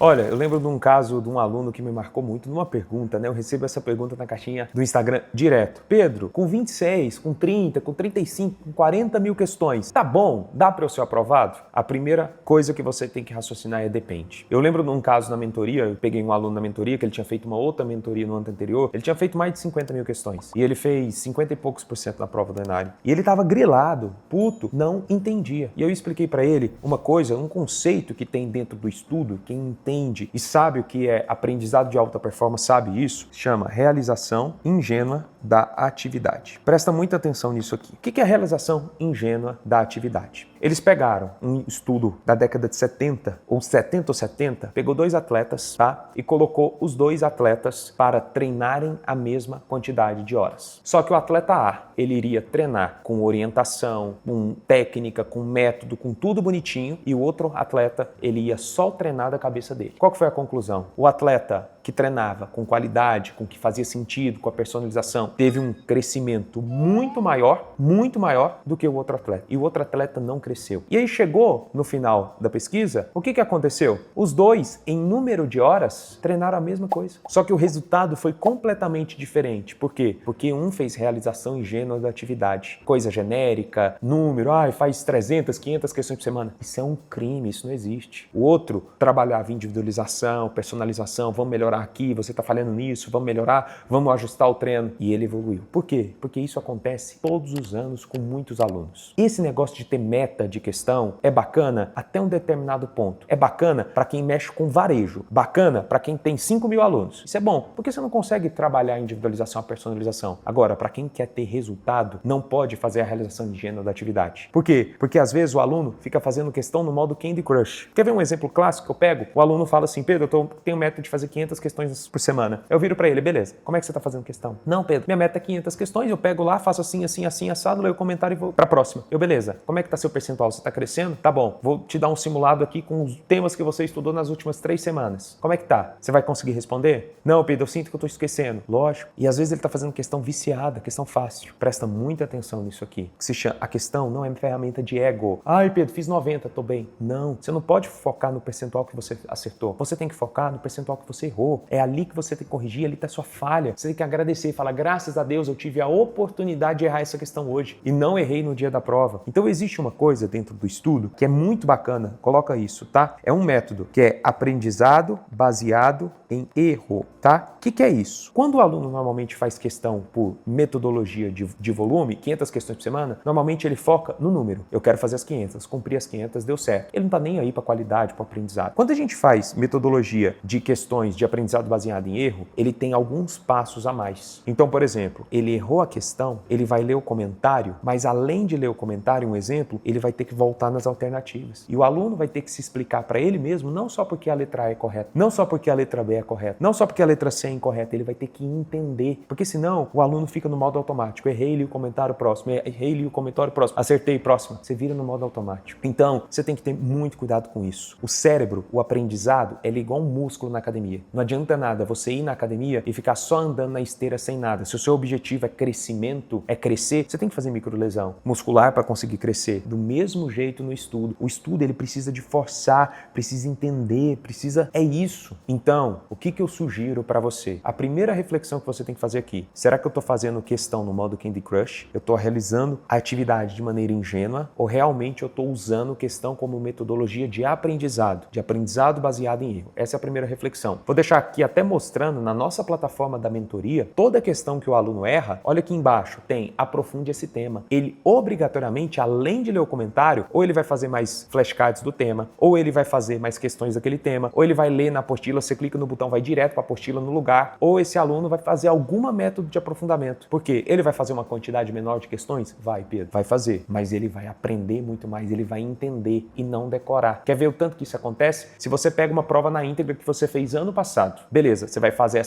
Olha, eu lembro de um caso de um aluno que me marcou muito numa pergunta, né? Eu recebo essa pergunta na caixinha do Instagram direto. Pedro, com 26, com 30, com 35, com 40 mil questões, tá bom? Dá para eu ser aprovado? A primeira coisa que você tem que raciocinar é depende. Eu lembro de um caso na mentoria, eu peguei um aluno na mentoria que ele tinha feito uma outra mentoria no ano anterior, ele tinha feito mais de 50 mil questões e ele fez 50 e poucos por cento na prova do Enário. E ele tava grilado, puto, não entendia. E eu expliquei para ele uma coisa, um conceito que tem dentro do estudo, quem entende e sabe o que é aprendizado de alta performance sabe isso, chama realização ingênua da atividade. Presta muita atenção nisso aqui. O que é a realização ingênua da atividade? Eles pegaram um estudo da década de 70, ou 70, pegou 2 atletas, tá? E colocou os 2 atletas para treinarem a mesma quantidade de horas. Só que o atleta A, ele iria treinar com orientação, com técnica, com método, com tudo bonitinho, e o outro atleta, ele ia só treinar da cabeça dele. Qual que foi a conclusão? O atleta que treinava com qualidade, com o que fazia sentido, com a personalização, teve um crescimento muito maior do que o outro atleta. E o outro atleta não cresceu. E aí chegou no final da pesquisa, o que aconteceu? Os 2, em número de horas, treinaram a mesma coisa. Só que o resultado foi completamente diferente. Por quê? Porque um fez realização ingênua da atividade. Coisa genérica, número, faz 300, 500 questões por semana. Isso é um crime, isso não existe. O outro trabalhava individualização, personalização, vamos melhorar aqui, você está falhando nisso, vamos melhorar, vamos ajustar o treino. E ele evoluiu. Por quê? Porque isso acontece todos os anos com muitos alunos. Esse negócio de ter meta de questão é bacana até um determinado ponto. É bacana para quem mexe com varejo. Bacana para quem tem 5 mil alunos. Isso é bom, porque você não consegue trabalhar a individualização, a personalização. Agora, para quem quer ter resultado, não pode fazer a realização ingênua da atividade. Por quê? Porque às vezes o aluno fica fazendo questão no modo Candy Crush. Quer ver um exemplo clássico que eu pego? O aluno fala assim, Pedro, eu tenho meta de fazer 500 questões por semana. Eu viro para ele, beleza, como é que você está fazendo questão? Não, Pedro, minha meta é 500 questões, eu pego lá, faço assim, assado, leio o comentário e vou para a próxima. Eu, beleza, como é que está seu percentual? Você está crescendo? Tá bom, vou te dar um simulado aqui com os temas que você estudou nas últimas 3 semanas. Como é que tá? Você vai conseguir responder? Não, Pedro, eu sinto que eu estou esquecendo. Lógico. E às vezes ele está fazendo questão viciada, questão fácil. Presta muita atenção nisso aqui. A questão não é ferramenta de ego. Ai, Pedro, fiz 90, tô bem. Não, você não pode focar no percentual que você acertou. Você tem que focar no percentual que você errou. É ali que você tem que corrigir, ali tá a sua falha. Você tem que agradecer e falar, graças a Deus eu tive a oportunidade de errar essa questão hoje e não errei no dia da prova. Então existe uma coisa dentro do estudo que é muito bacana, coloca isso, tá? É um método que é aprendizado baseado em erro, tá? O que é isso? Quando o aluno normalmente faz questão por metodologia de volume, 500 questões por semana, normalmente ele foca no número. Eu quero fazer as 500, cumpri as 500, deu certo. Ele não tá nem aí para qualidade, para aprendizado. Quando a gente faz metodologia de questões de aprendizado baseado em erro, ele tem alguns passos a mais. Então, por exemplo, ele errou a questão, ele vai ler o comentário, mas além de ler o comentário, um exemplo, ele vai ter que voltar nas alternativas. E o aluno vai ter que se explicar para ele mesmo, não só porque a letra A é correta, não só porque a letra B é correta, não só porque a letra C é incorreta, ele vai ter que entender. Porque senão o aluno fica no modo automático. Errei, li o comentário próximo, errei, li o comentário próximo, acertei, próximo. Você vira no modo automático. Então, você tem que ter muito cuidado com isso. O cérebro, o aprendizado, ele é igual um músculo na academia. Não adianta nada você ir na academia e ficar só andando na esteira sem nada. Se o seu objetivo é crescimento, é crescer, você tem que fazer microlesão muscular para conseguir crescer. Do mesmo jeito no estudo. O estudo, ele precisa de forçar, precisa entender, precisa... É isso. Então, o que eu sugiro para você? A primeira reflexão que você tem que fazer aqui. Será que eu estou fazendo questão no modo Candy Crush? Eu estou realizando a atividade de maneira ingênua? Ou realmente eu estou usando questão como metodologia de aprendizado baseado em erro? Essa é a primeira reflexão. Vou deixar aqui até mostrando na nossa plataforma da mentoria toda questão que o aluno erra. Olha aqui embaixo, tem aprofunde esse tema. Ele obrigatoriamente, além de ler o comentário, ou ele vai fazer mais flashcards do tema, ou ele vai fazer mais questões daquele tema, ou ele vai ler na apostila, você clica no botão, vai direto para a apostila no lugar, ou esse aluno vai fazer alguma método de aprofundamento. Por quê? Ele vai fazer uma quantidade menor de questões? Vai, Pedro, vai fazer. Mas ele vai aprender muito mais, ele vai entender e não decorar. Quer ver o tanto que isso acontece? Se você pega uma prova na íntegra que você fez ano passado, beleza, você vai fazer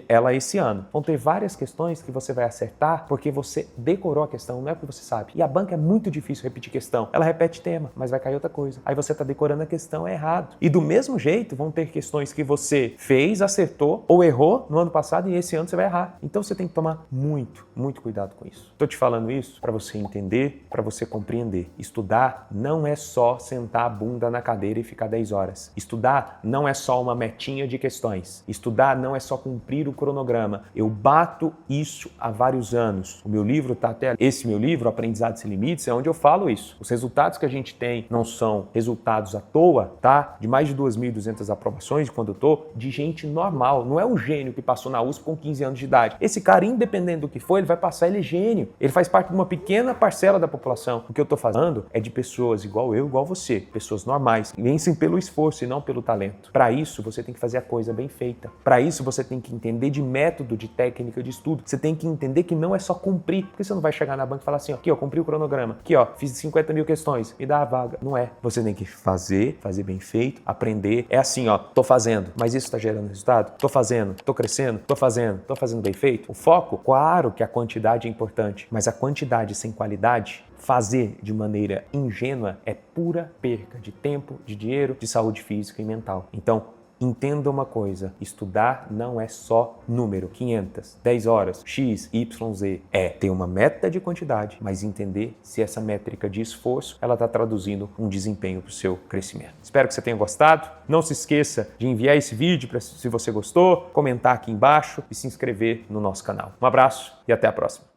ela esse ano. Vão ter várias questões que você vai acertar porque você decorou a questão, não é porque você sabe. E a banca é muito difícil repetir questão. Ela repete tema, mas vai cair outra coisa. Aí você está decorando a questão errado. E do mesmo jeito, vão ter questões que você fez fez, acertou ou errou no ano passado e esse ano você vai errar. Então você tem que tomar muito cuidado com isso. Estou te falando isso para você entender, para você compreender. Estudar não é só sentar a bunda na cadeira e ficar 10 horas. Estudar não é só uma metinha de questões. Estudar não é só cumprir o cronograma. Eu bato isso há vários anos. O meu livro está até... Esse meu livro, Aprendizado Sem Limites, é onde eu falo isso. Os resultados que a gente tem não são resultados à toa, tá? De mais de 2.200 aprovações, quando eu tô, de gente normal. Não é um gênio que passou na USP com 15 anos de idade. Esse cara, independente do que for, ele vai passar, ele é gênio. Ele faz parte de uma pequena parcela da população. O que eu tô falando é de pessoas igual eu, igual você. Pessoas normais. Vencem pelo esforço e não pelo talento. Para isso, você tem que fazer a coisa bem feita. Para isso, você tem que entender de método, de técnica, de estudo. Você tem que entender que não é só cumprir. Porque você não vai chegar na banca e falar assim, ó, aqui, ó, cumpri o cronograma. Aqui, ó, fiz 50 mil questões. Me dá a vaga. Não é. Você tem que fazer bem feito, aprender. É assim, ó, tô fazendo, mas isso tá gerando resultado? Tô fazendo, tô crescendo, tô fazendo bem feito. O foco, claro que a quantidade é importante, mas a quantidade sem qualidade, fazer de maneira ingênua é pura perca de tempo, de dinheiro, de saúde física e mental. Então, entenda uma coisa, estudar não é só número, 500, 10 horas, X, Y, Z. É ter uma meta de quantidade, mas entender se essa métrica de esforço, ela está traduzindo um desempenho para o seu crescimento. Espero que você tenha gostado. Não se esqueça de enviar esse vídeo se você gostou, comentar aqui embaixo e se inscrever no nosso canal. Um abraço e até a próxima.